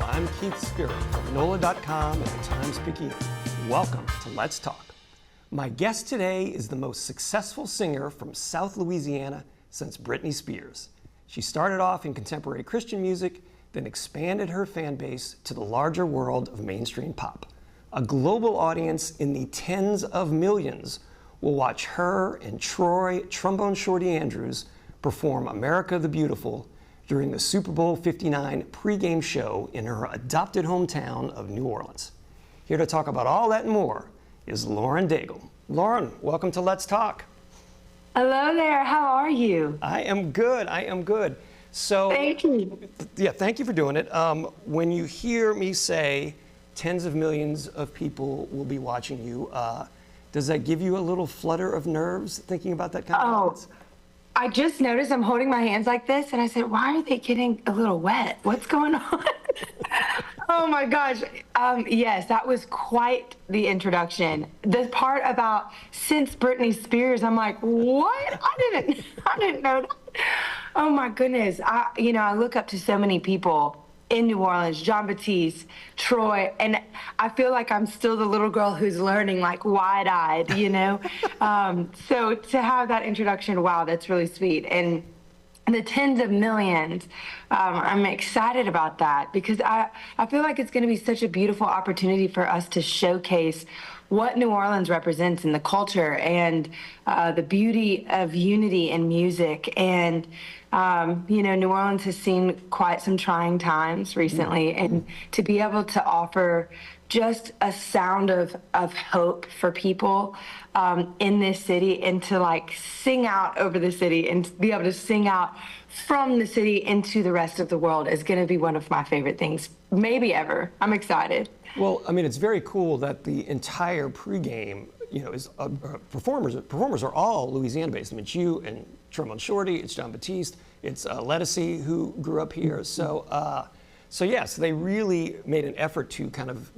I'm Keith Spera from NOLA.com and the Times-Picayune. Welcome to Let's Talk. My guest today is the most successful singer from South Louisiana since Britney Spears. She started off in contemporary Christian music, then expanded her fan base to the larger world of mainstream pop. A global audience in the tens of millions will watch her and Troy Trombone Shorty Andrews perform America the Beautiful during the Super Bowl 59 pregame show in her adopted hometown of New Orleans. Here to talk about all that and more is Lauren Daigle. Lauren, welcome to Let's Talk. Hello there, how are you? I am good. So, thank you. Yeah, thank you for doing it. When you hear me say tens of millions of people will be watching you, does that give you a little flutter of nerves thinking about that kind of audience? I just noticed I'm holding my hands like this, and I said, why are they getting a little wet? What's going on? Oh my gosh. Yes, that was quite the introduction. The part about since Britney Spears, I'm like, what? I didn't know that. Oh my goodness. I look up to so many people in New Orleans, John Batiste, Troy, and I feel like I'm still the little girl who's learning, like wide-eyed, you know? So to have that introduction, wow, that's really sweet. And the tens of millions, I'm excited about that because I feel like it's gonna be such a beautiful opportunity for us to showcase what New Orleans represents in the culture and the beauty of unity in music. And New Orleans has seen quite some trying times recently, and to be able to offer just a sound of hope for people in this city, and to like sing out over the city and be able to sing out from the city into the rest of the world is going to be one of my favorite things, maybe ever. I'm excited. Well, I mean, it's very cool that the entire pregame, is performers are all Louisiana-based. I mean, it's you and Trombone Shorty, it's John Batiste, it's Lettucey, who grew up here. So yes, they really made an effort to kind of,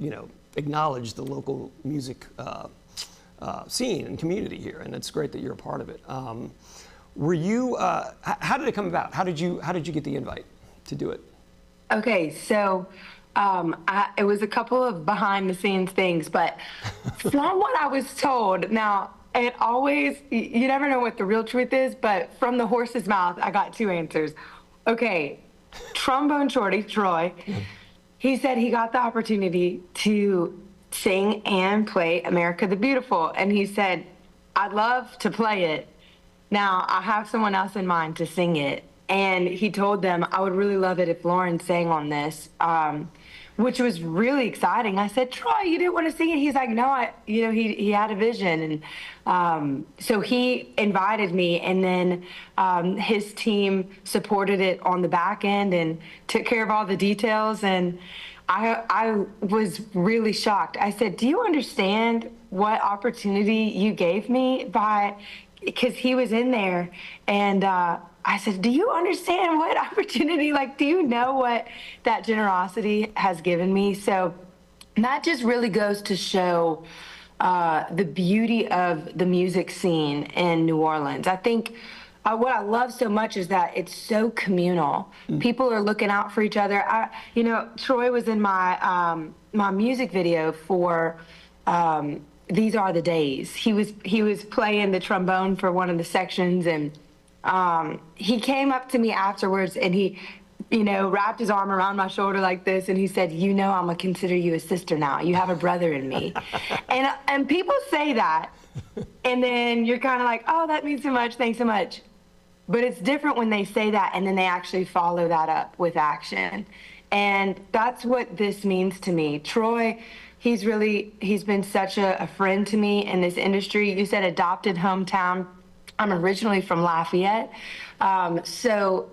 acknowledge the local music scene and community here, and it's great that you're a part of it. Were you? How did it come about? How did you get the invite to do it? Okay, so. It was a couple of behind-the-scenes things, but from what I was told, now, it always, you never know what the real truth is, but from the horse's mouth, I got two answers. Okay, Trombone Shorty, Troy, he said he got the opportunity to sing and play America the Beautiful, and he said, I'd love to play it. Now, I have someone else in mind to sing it, and he told them, I would really love it if Lauren sang on this, which was really exciting. I said, Troy, you didn't want to sing it? He's like, no, he had a vision. And so he invited me, and then his team supported it on the back end and took care of all the details. And I was really shocked. I said, do you understand what opportunity you gave me because he was in there, and I said, do you understand what opportunity, do you know what that generosity has given me? So that just really goes to show the beauty of the music scene in New Orleans. I think what I love so much is that it's so communal. People are looking out for each other. Troy was in my my music video for These Are the Days. He was playing the trombone for one of the sections, and he came up to me afterwards, and he, wrapped his arm around my shoulder like this, and he said, I'm gonna consider you a sister now. You have a brother in me. and people say that, and then you're kind of like, oh, that means so much, thanks so much. But it's different when they say that, and then they actually follow that up with action. And that's what this means to me. Troy, he's been such a friend to me in this industry. You said adopted hometown. I'm originally from Lafayette. So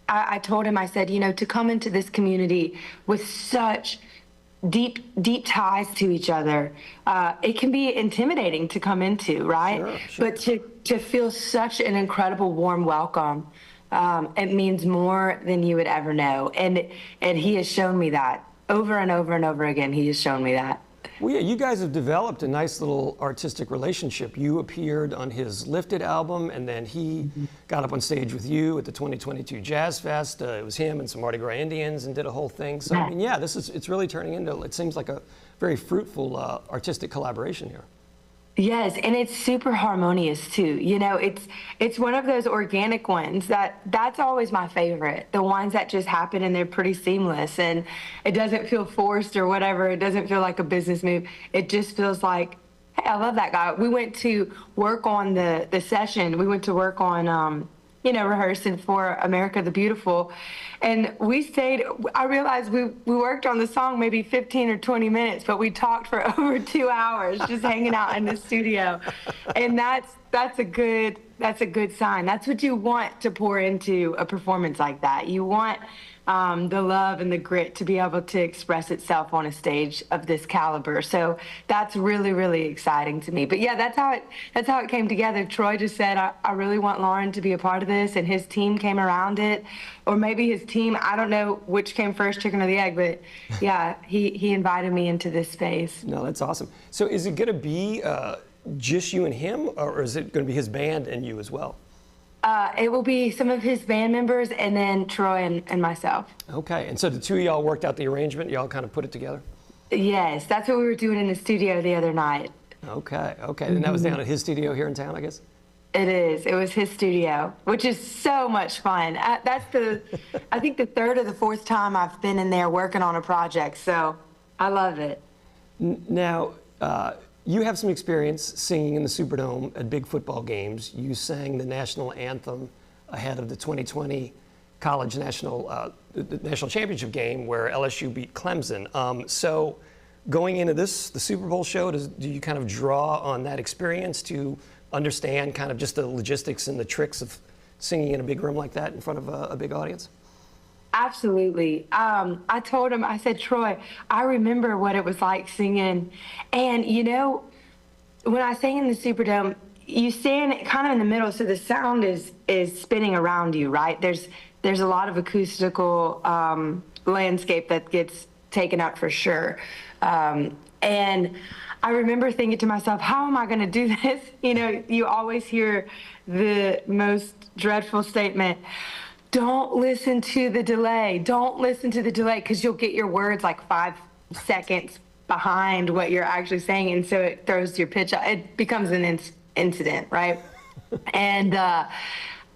I told him, I said, to come into this community with such deep ties to each other, it can be intimidating to come into, right? Sure. But to feel such an incredible warm welcome, it means more than you would ever know. And he has shown me that over and over and over again. He has shown me that. Well, yeah, you guys have developed a nice little artistic relationship. You appeared on his Lifted album, and then he got up on stage with you at the 2022 Jazz Fest. It was him and some Mardi Gras Indians and did a whole thing. So, I mean, yeah, it's really turning into, it seems like a very fruitful artistic collaboration here. Yes, and it's super harmonious too. You know, it's one of those organic ones that's always my favorite. The ones that just happen and they're pretty seamless and it doesn't feel forced or whatever. It doesn't feel like a business move. It just feels like, hey, I love that guy. We went to work on the session. We went to work on rehearsing for America the Beautiful. And we stayed, I realized we worked on the song maybe 15 or 20 minutes, but we talked for over 2 hours just hanging out in the studio. And that's a good sign. That's what you want to pour into a performance like that. You want the love and the grit to be able to express itself on a stage of this caliber. So that's really, really exciting to me. But yeah, that's how it came together. Troy just said, I really want Lauren to be a part of this, and his team came around it. Or maybe his team, I don't know which came first, chicken or the egg, but yeah, he invited me into this space. No, that's awesome. So is it going to be just you and him, or is it going to be his band and you as well? It will be some of his band members and then Troy and myself. Okay, and so the two of y'all worked out the arrangement, y'all kind of put it together? Yes, that's what we were doing in the studio the other night. Okay, and that was down at his studio here in town, I guess? It is. It was his studio, which is so much fun. I think the third or the fourth time I've been in there working on a project, so I love it. Now, you have some experience singing in the Superdome at big football games. You sang the national anthem ahead of the 2020 college national championship game where LSU beat Clemson. So going into the Super Bowl show, do you kind of draw on that experience to understand kind of just the logistics and the tricks of singing in a big room like that in front of a big audience? Absolutely. I told him, I said, Troy, I remember what it was like singing. And, you know, when I sang in the Superdome, you stand kind of in the middle, so the sound is spinning around you, right? There's a lot of acoustical landscape that gets taken up for sure. And I remember thinking to myself, how am I going to do this? You know, you always hear the most dreadful statement, don't listen to the delay. Don't listen to the delay, because you'll get your words like 5 seconds behind what you're actually saying. And so it throws your pitch. It becomes an incident, right? And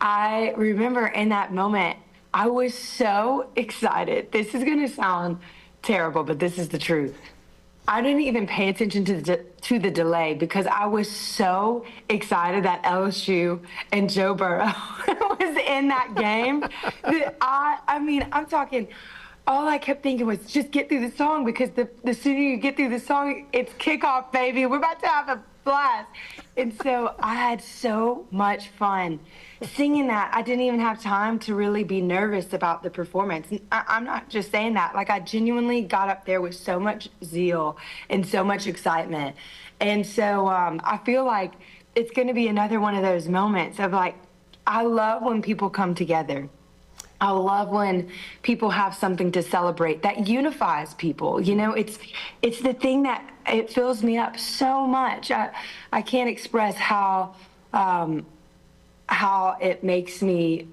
I remember in that moment, I was so excited. This is going to sound terrible, but this is the truth. I didn't even pay attention to the delay because I was so excited that LSU and Joe Burrow was in that game. That I'm talking, all I kept thinking was just get through the song, because the sooner you get through the song, it's kickoff, baby. We're about to have a blast. And so I had so much fun singing that. I didn't even have time to really be nervous about the performance. I'm not just saying that. Like, I genuinely got up there with so much zeal and so much excitement. And so I feel like it's going to be another one of those moments of, like, I love when people come together. I love when people have something to celebrate that unifies people. You know, it's the thing that it fills me up so much. I can't express how it makes me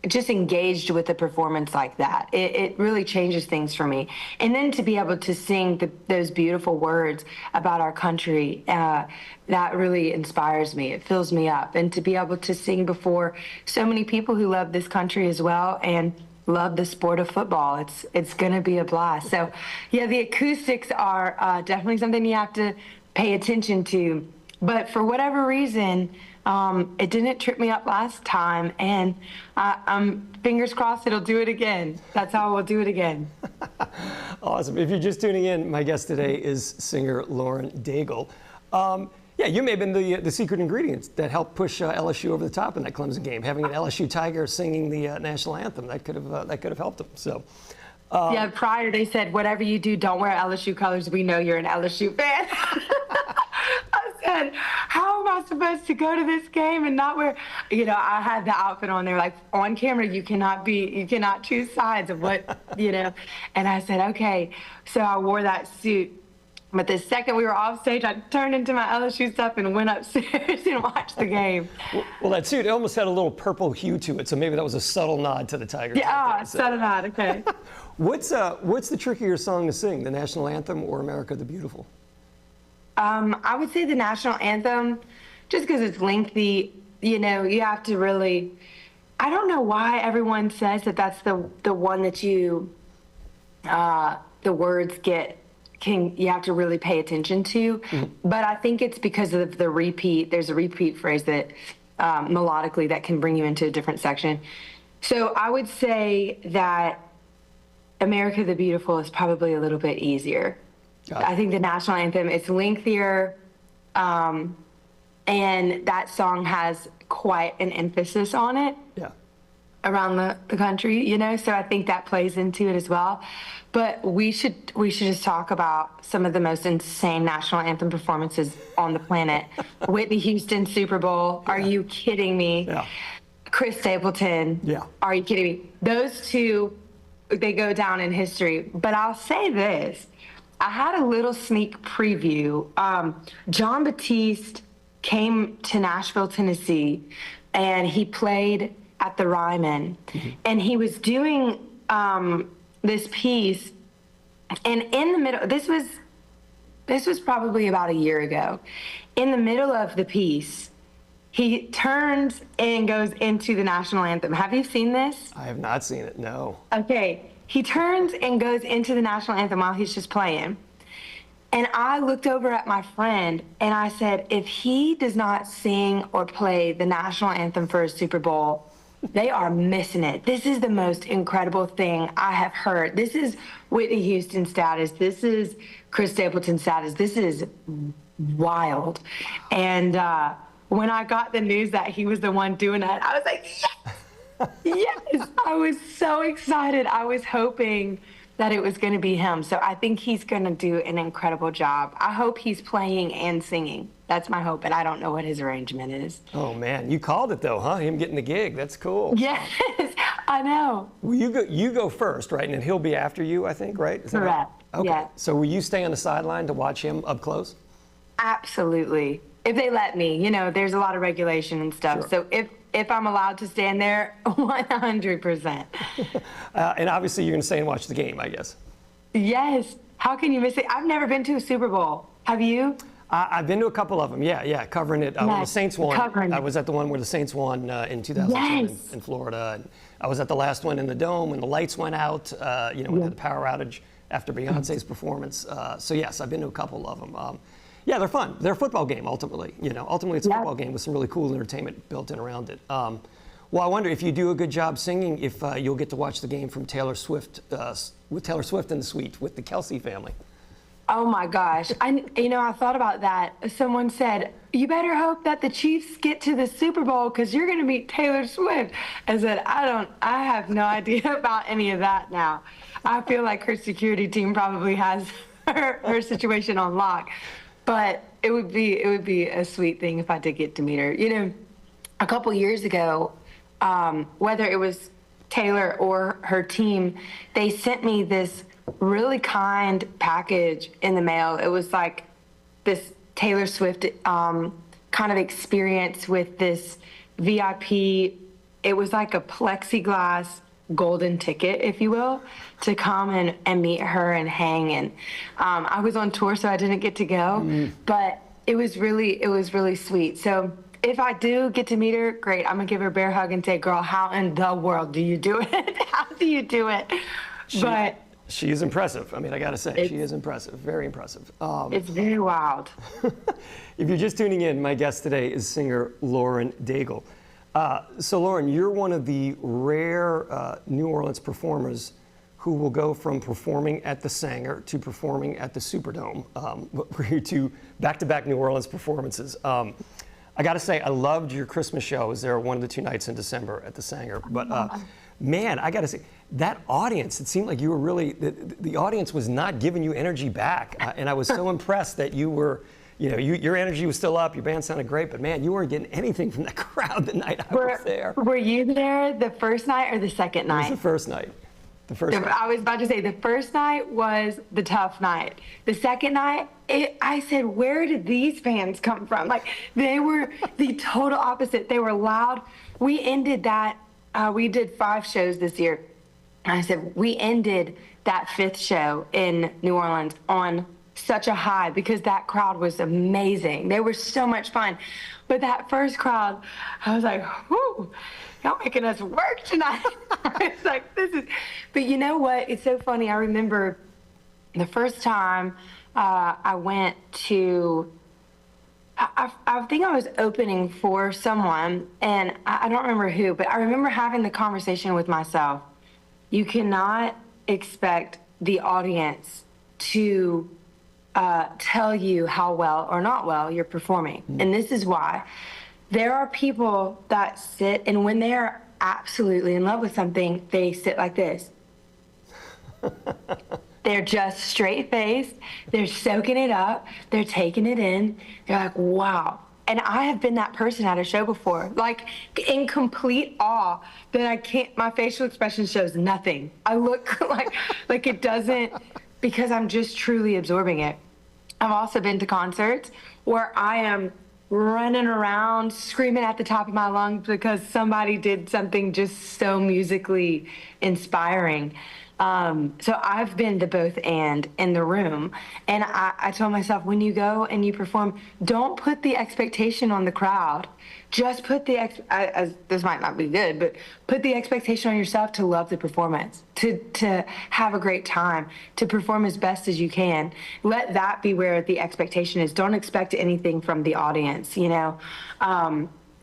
just engaged with a performance like that. It really changes things for me. And then to be able to sing those beautiful words about our country, that really inspires me. It fills me up. And to be able to sing before so many people who love this country as well and love the sport of football, it's going to be a blast. So, yeah, the acoustics are definitely something you have to pay attention to. But for whatever reason, it didn't trip me up last time, and I'm fingers crossed it'll do it again. That's how we'll do it again. Awesome. If you're just tuning in, my guest today is singer Lauren Daigle. Yeah, you may have been the secret ingredient that helped push LSU over the top in that Clemson game. Having an LSU Tiger singing the national anthem, that could have helped them. So. Yeah, prior they said, whatever you do, don't wear LSU colors. We know you're an LSU fan. I said, how am I supposed to go to this game and not wear, you know, I had the outfit on there, like, on camera, you cannot choose sides of what, you know. And I said, okay. So I wore that suit But the second we were off stage, I turned into my LSU stuff and went upstairs and watched the game. Well, that suit, it almost had a little purple hue to it, so maybe that was a subtle nod to the Tigers. Yeah, subtle nod, okay. What's the trickier song to sing, the national anthem or America the Beautiful? I would say the national anthem, just because it's lengthy, you know, you have to really, I don't know why everyone says that that's the one that you, the words you have to really pay attention to. But I think it's because of the repeat. There's a repeat phrase that melodically that can bring you into a different section. So I would say that America the Beautiful is probably a little bit easier. I think the national anthem is lengthier, and that song has quite an emphasis on it. Yeah. Around the country, you know, so I think that plays into it as well. But we should just talk about some of the most insane national anthem performances on the planet. Whitney Houston Super Bowl. Are you kidding me? Yeah. Chris Stapleton. Yeah. Are you kidding me? Those two, they go down in history. But I'll say this. I had a little sneak preview. John Batiste came to Nashville, Tennessee, and he played at the Ryman, and he was doing this piece, and in the middle, this was probably about a year ago. In the middle of the piece, he turns and goes into the national anthem. Have you seen this? I have not seen it, no. Okay, he turns and goes into the national anthem while he's just playing. And I looked over at my friend and I said, if he does not sing or play the national anthem for a Super Bowl, they are missing it. This is the most incredible thing I have heard. This is Whitney Houston status. This is Chris Stapleton status. This is wild. And when I got the news that he was the one doing that, I was like, yes! Yes! I was so excited. I was hoping that it was going to be him. So I think he's going to do an incredible job. I hope he's playing and singing. That's my hope, but I don't know what his arrangement is. Oh man, you called it though, huh? Him getting the gig. That's cool. Yes, I know. Well, you go first, right? And then he'll be after you, I think, right? Correct. Right? Okay. Yeah. So will you stay on the sideline to watch him up close? Absolutely. If they let me, you know, there's a lot of regulation and stuff. Sure. So if I'm allowed to stand there, 100%. And obviously you're going to stay and watch the game, I guess. Yes. How can you miss it? I've never been to a Super Bowl. Have you? I've been to a couple of them, yeah, covering it. When the Saints won, I was at the one where the Saints won in 2002 in Florida. And I was at the last one in the Dome when the lights went out, you know, when the power outage after Beyonce's performance. So yes, I've been to a couple of them. Yeah, they're fun. They're a football game, ultimately. You know, ultimately it's a football game with some really cool entertainment built in around it. Well, I wonder if you do a good job singing, if you'll get to watch the game from Taylor Swift, with Taylor Swift in the suite with the Kelsey family. Oh my gosh. I thought about that. Someone said, you better hope that the Chiefs get to the Super Bowl because you're going to meet Taylor Swift. I said, I have no idea about any of that now. I feel like her security team probably has her situation on lock. But it would be a sweet thing if I did get to meet her. You know, a couple years ago, whether it was Taylor or her team, they sent me this really kind package in the mail. It was like this Taylor Swift kind of experience with this VIP. It was like a plexiglass golden ticket, if you will, to come and meet her and hang. And I was on tour, so I didn't get to go, but it was really sweet. So if I do get to meet her, great. I'm gonna give her a bear hug and say, girl, how in the world do you do it? How do you do it? She is impressive. I mean, I got to say, she is impressive, very impressive. It's very wild. If you're just tuning in, my guest today is singer Lauren Daigle. So Lauren, you're one of the rare New Orleans performers who will go from performing at the Sanger to performing at the Superdome. We're here to back-to-back New Orleans performances. I got to say, I loved your Christmas show. I was there one of the 2 nights in December at the Sanger. But man, I got to say, that audience, it seemed like you were really, the audience was not giving you energy back. And I was so impressed that you were, you know, your energy was still up, your band sounded great, but man, you weren't getting anything from that crowd the night I was there. Were you there the first night or the second night? It was the first night. The first night. I was about to say the first night was the tough night. The second night, I said, where did these fans come from? Like, they were the total opposite. They were loud. We ended that, we did 5 shows this year. And I said, we ended that 5th show in New Orleans on such a high because that crowd was amazing. They were so much fun. But that first crowd, I was like, whoo, y'all making us work tonight. I was like, this is, but you know what? It's so funny. I remember the first time I went to, I think I was opening for someone, and I don't remember who, but I remember having the conversation with myself. You cannot expect the audience to tell you how well or not well you're performing. And this is why. There are people that sit, and when they're absolutely in love with something, they sit like this. They're just straight faced. They're soaking it up. They're taking it in. They're like, wow. And I have been that person at a show before, like in complete awe that I can't, my facial expression shows nothing. I look like it doesn't, because I'm just truly absorbing it. I've also been to concerts where I am running around screaming at the top of my lungs because somebody did something just so musically inspiring. So I've been to both and in the room. And I told myself, when you go and you perform, don't put the expectation on the crowd. Just put the, this might not be good, but put the expectation on yourself to love the performance, to have a great time, to perform as best as you can. Let that be where the expectation is. Don't expect anything from the audience, you know?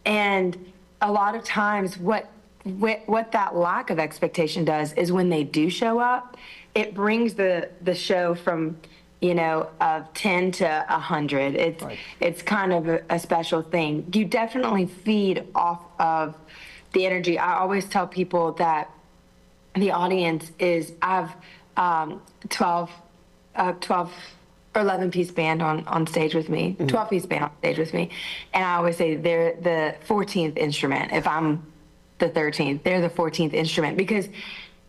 And a lot of times what that lack of expectation does is when they do show up, it brings the show from, you know, of 10 to 100. It's kind of a special thing. You definitely feed off of the energy. I always tell people that the audience is, I have 12 or 11-piece band on stage with me, 12-piece band on stage with me. And I always say they're the 14th instrument. If I'm the 13th, they're the 14th instrument, because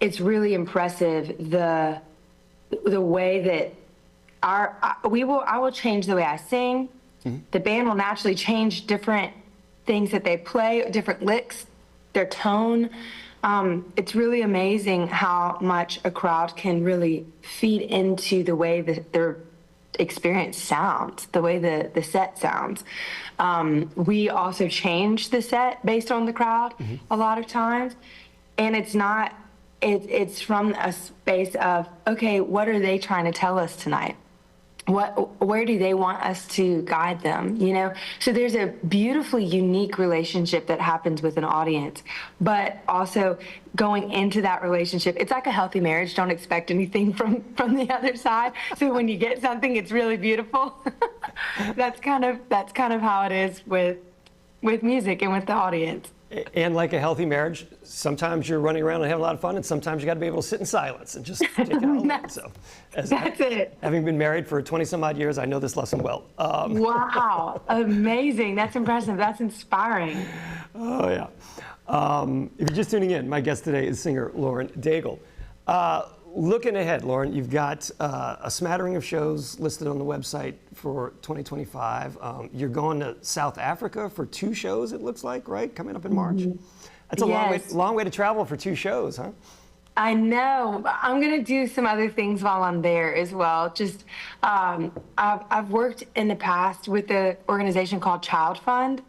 it's really impressive the way that I will change the way I sing. The band will naturally change different things that they play, different licks, their tone. It's really amazing how much a crowd can really feed into the way that their experience sounds, the way the set sounds. We also change the set based on the crowd a lot of times. And it's from a space of, okay, what are they trying to tell us tonight? Where do they want us to guide them, you know? So there's a beautifully unique relationship that happens with an audience, but also going into that relationship, it's like a healthy marriage. Don't expect anything from the other side. So when you get something, it's really beautiful. That's kind of how it is with music and with the audience. And like a healthy marriage, sometimes you're running around and having a lot of fun, and sometimes you got to be able to sit in silence and just take it out. So, that's it. Having been married for 20 some odd years, I know this lesson well. Wow, amazing. That's impressive. That's inspiring. Oh, yeah. If you're just tuning in, my guest today is singer Lauren Daigle. Looking ahead, Lauren, you've got a smattering of shows listed on the website for 2025. You're going to South Africa for 2 shows, it looks like, right? Coming up in March. That's a long way to travel for 2 shows, huh? I know. I'm going to do some other things while I'm there as well. Just, I've worked in the past with an organization called Child Fund.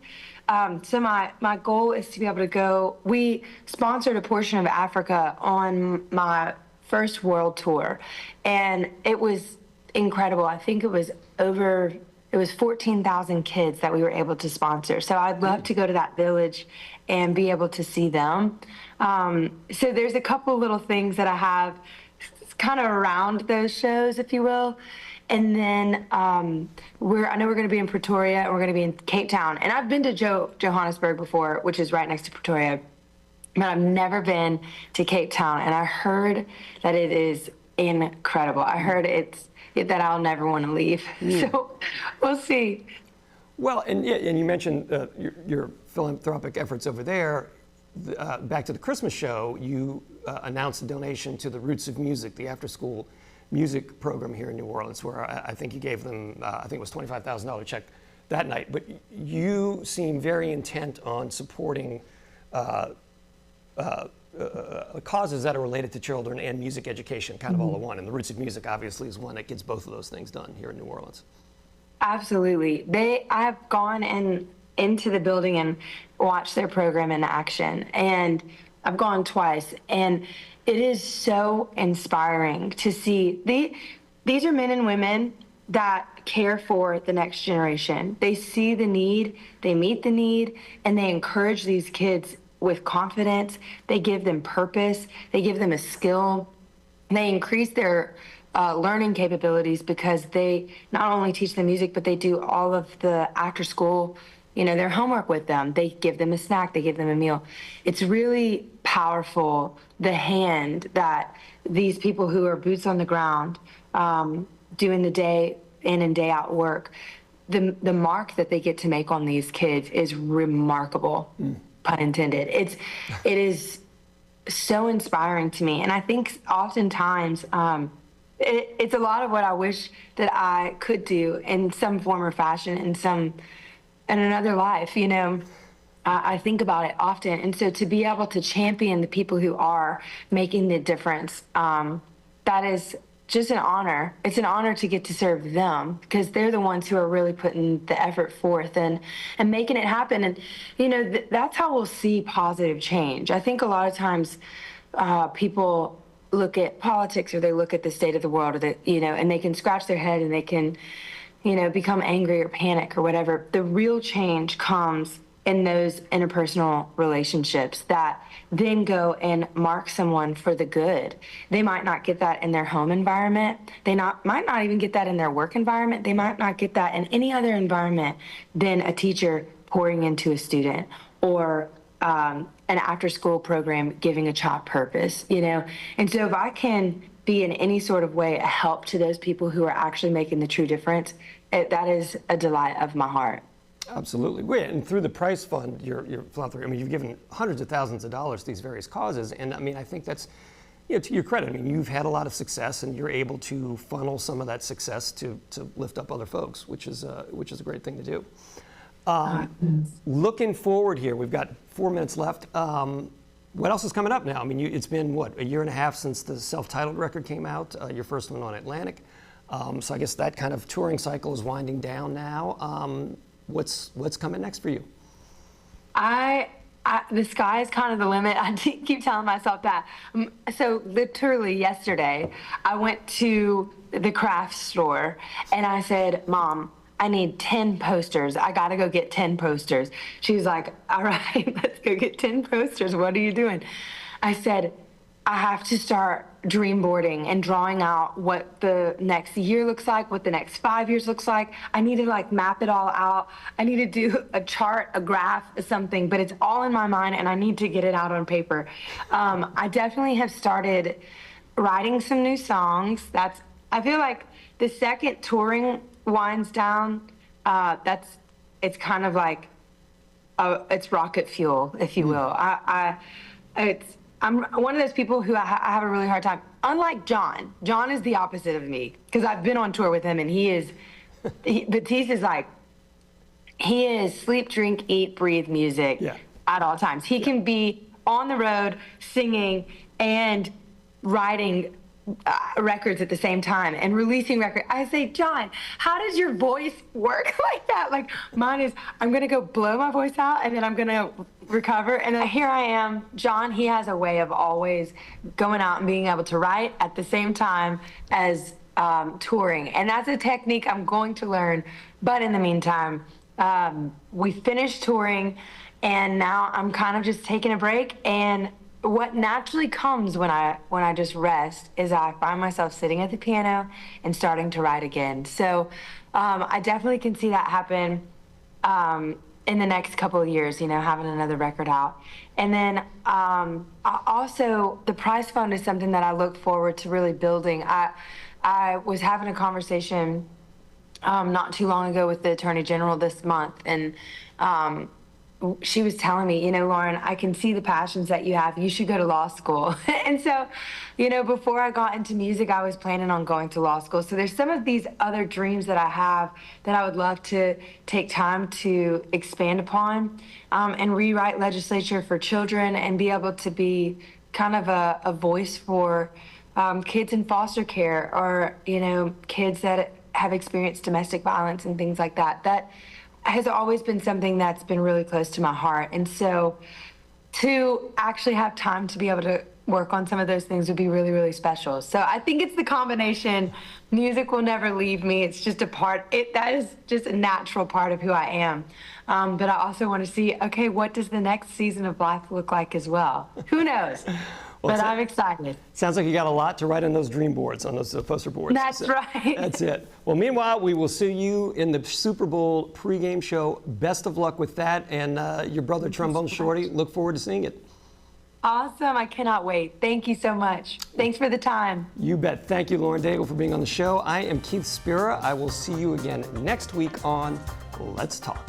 So my goal is to be able to go. We sponsored a portion of Africa on my first world tour, and it was incredible. I think it was 14,000 kids that we were able to sponsor. So I'd love to go to that village and be able to see them. So there's a couple little things that I have kind of around those shows, if you will. And then I know we're going to be in Pretoria, and we're going to be in Cape Town. And I've been to Johannesburg before, which is right next to Pretoria, but I've never been to Cape Town. And I heard that it is incredible. I heard that I'll never want to leave. So we'll see. Well, and you mentioned your philanthropic efforts over there. Back to the Christmas show, you announced a donation to the Roots of Music, the after-school music program here in New Orleans, where I think you gave them, I think it was $25,000 check that night. But you seem very intent on supporting causes that are related to children and music education, kind of all in one. And the Roots of Music obviously is one that gets both of those things done here in New Orleans. Absolutely. I've gone into the building and watched their program in action, and I've gone twice, and it is so inspiring to see. These are men and women that care for the next generation. They see the need, they meet the need, and they encourage these kids with confidence. They give them purpose, they give them a skill, they increase their learning capabilities because they not only teach them music, but they do all of the after school, their homework with them. They give them a snack, they give them a meal. It's really powerful, the hand that these people who are boots on the ground, doing the day in and day out work, the mark that they get to make on these kids is remarkable, pun intended. It is so inspiring to me. And I think oftentimes, it's a lot of what I wish that I could do in some form or fashion in another life, I think about it often. And so to be able to champion the people who are making the difference, that is just an honor. It's an honor to get to serve them because they're the ones who are really putting the effort forth and making it happen. And, that's how we'll see positive change. I think a lot of times people look at politics or they look at the state of the world, or and they can scratch their head and they can, become angry or panic or whatever. The real change comes in those interpersonal relationships that then go and mark someone for the good. They might not get that in their home environment. They might not even get that in their work environment. They might not get that in any other environment than a teacher pouring into a student or an after-school program giving a child purpose, And so if I can be in any sort of way a help to those people who are actually making the true difference, that is a delight of my heart. Absolutely. And through the Price Fund, your philanthropy, you've given hundreds of thousands of dollars to these various causes. And I think that's, to your credit. You've had a lot of success and you're able to funnel some of that success to lift up other folks, which is a great thing to do. Looking forward here, we've got 4 minutes left. What else is coming up now? It's been, a year and a half since the self-titled record came out, your first one on Atlantic. So I guess that kind of touring cycle is winding down now. What's coming next for you? The sky is kind of the limit. I keep telling myself that. So literally yesterday, I went to the craft store and I said, Mom, I need 10 posters. I got to go get 10 posters. She was like, all right, let's go get 10 posters. What are you doing? I said, I have to start dream boarding and drawing out what the next year looks like, what the next 5 years looks like. I need to map it all out. I need to do a chart, a graph, something, but it's all in my mind and I need to get it out on paper. I definitely have started writing some new songs. I feel like the second touring winds down, it's kind of like, it's rocket fuel, if you will. I'm one of those people who I have a really hard time. Unlike John. John is the opposite of me because I've been on tour with him and Batiste is he is sleep, drink, eat, breathe music at all times. He can be on the road singing and writing records at the same time and releasing records. I say, John, how does your voice work like that? Mine is, I'm going to go blow my voice out and then I'm going to recover. And then here I am. John, he has a way of always going out and being able to write at the same time as touring. And that's a technique I'm going to learn. But in the meantime, we finished touring and now I'm kind of just taking a break. And what naturally comes when I just rest is I find myself sitting at the piano and starting to write again. So I definitely can see that happen in the next couple of years, having another record out. And then also the Prize Fund is something that I look forward to really building. I was having a conversation not too long ago with the Attorney General this month, and she was telling me, Lauren, I can see the passions that you have. You should go to law school. And so, before I got into music, I was planning on going to law school. So there's some of these other dreams that I have that I would love to take time to expand upon, and rewrite legislature for children and be able to be kind of a voice for kids in foster care, or, kids that have experienced domestic violence and things like that. That has always been something that's been really close to my heart. And so to actually have time to be able to work on some of those things would be really, really special. So I think it's the combination. Music will never leave me. It's just that is just a natural part of who I am. But I also want to see, okay, what does the next season of life look like as well? Who knows? Well, but I'm excited. Sounds like you got a lot to write on those dream boards, on those poster boards. That's right. That's it. Well, meanwhile, we will see you in the Super Bowl pregame show. Best of luck with that, and your brother, Trombone Shorty. Look forward to seeing it. Awesome. I cannot wait. Thank you so much. Thanks for the time. You bet. Thank you, Lauren Daigle, for being on the show. I am Keith Spera. I will see you again next week on Let's Talk.